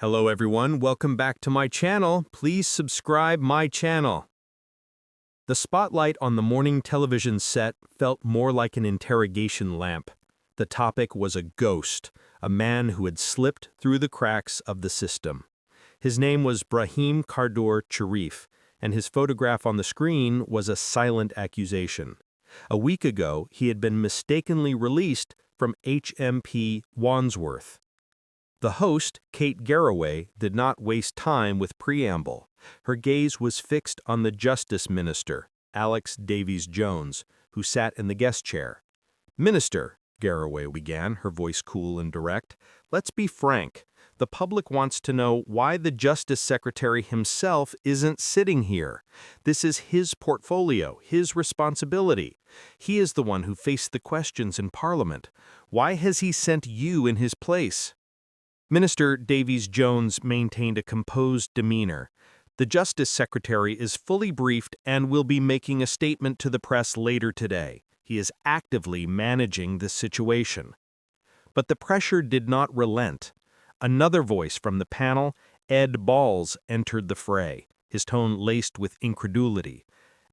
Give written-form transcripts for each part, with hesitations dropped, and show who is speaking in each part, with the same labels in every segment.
Speaker 1: Hello everyone, welcome back to my channel. Please subscribe my channel. The spotlight on the morning television set felt more like an interrogation lamp. The topic was a ghost, a man who had slipped through the cracks of the system. His name was Brahim Kardor Sharif, and his photograph on the screen was a silent accusation. A week ago, he had been mistakenly released from HMP Wandsworth. The host, Kate Garraway, did not waste time with preamble. Her gaze was fixed on the Justice Minister, Alex Davies Jones, who sat in the guest chair. "Minister," Garraway began, her voice cool and direct, "let's be frank. The public wants to know why the Justice Secretary himself isn't sitting here. This is his portfolio, his responsibility. He is the one who faced the questions in Parliament. Why has he sent you in his place?" Minister Davies Jones maintained a composed demeanor. "The Justice Secretary is fully briefed and will be making a statement to the press later today. He is actively managing this situation." But the pressure did not relent. Another voice from the panel, Ed Balls, entered the fray, his tone laced with incredulity.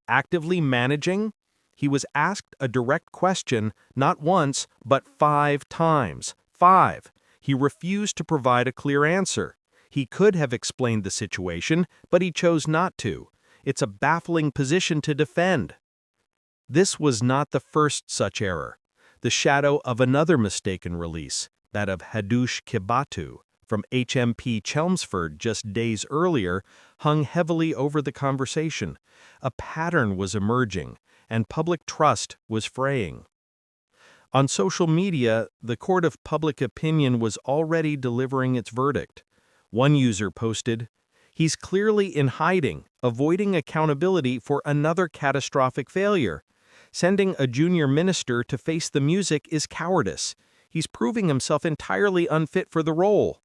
Speaker 1: Actively managing? He was asked a direct question not once, but 5 times. 5. He refused to provide a clear answer. He could have explained the situation, but he chose not to. It's a baffling position to defend. This was not the first such error. The shadow of another mistaken release, that of Hadush Kibatu, from HMP Chelmsford just days earlier, hung heavily over the conversation. A pattern was emerging, and public trust was fraying. On social media, the court of public opinion was already delivering its verdict. One user posted, "He's clearly in hiding, avoiding accountability for another catastrophic failure. Sending a junior minister to face the music is cowardice. He's proving himself entirely unfit for the role."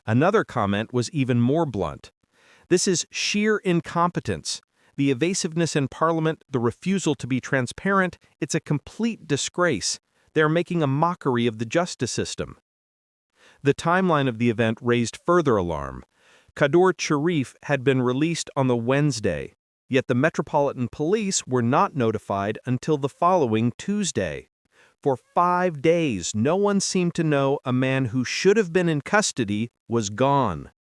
Speaker 1: Another comment was even more blunt. "This is sheer incompetence. The evasiveness in Parliament, the refusal to be transparent, it's a complete disgrace. They're making a mockery of the justice system." The timeline of the event raised further alarm. Kardor Sharif had been released on the Wednesday, yet the Metropolitan Police were not notified until the following Tuesday. For 5 days, no one seemed to know a man who should have been in custody was gone.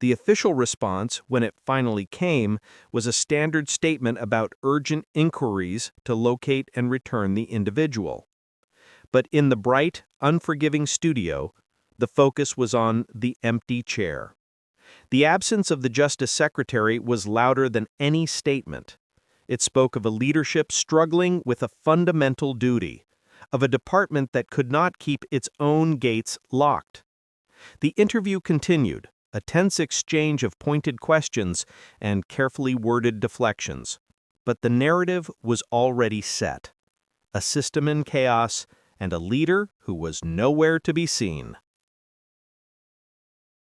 Speaker 1: The official response, when it finally came, was a standard statement about urgent inquiries to locate and return the individual. But in the bright, unforgiving studio, the focus was on the empty chair. The absence of the Justice Secretary was louder than any statement. It spoke of a leadership struggling with a fundamental duty, of a department that could not keep its own gates locked. The interview continued, a tense exchange of pointed questions and carefully worded deflections. But the narrative was already set. A system in chaos and a leader who was nowhere to be seen.